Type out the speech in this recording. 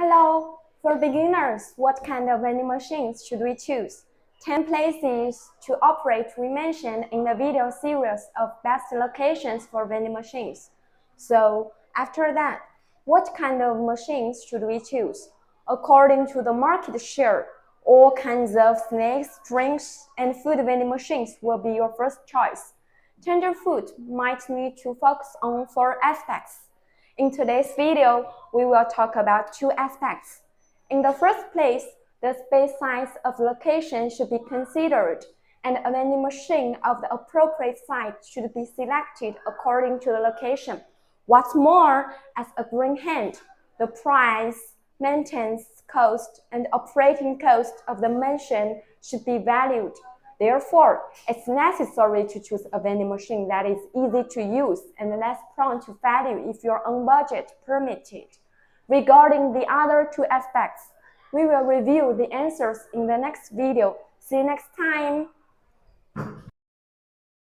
Hello! For beginners, what kind of vending machines should we choose? 10 places to operate we mentioned in the video series of best locations for vending machines. So, after that, what kind of machines should we choose? According to the market share, all kinds of snacks, drinks, and food vending machines will be your first choice. Tender food might need to focus on 4 aspects. In today's video, we will talk about 2 aspects. In the first place, the space size of location should be considered, and a vending machine of the appropriate size should be selected according to the location. What's more, as a green hand, the price, maintenance cost, and operating cost of the machine should be valued. Therefore, it's necessary to choose a vending machine that is easy to use and less prone to failure if your own budget permits it. Regarding the other 2 aspects, we will review the answers in the next video. See you next time!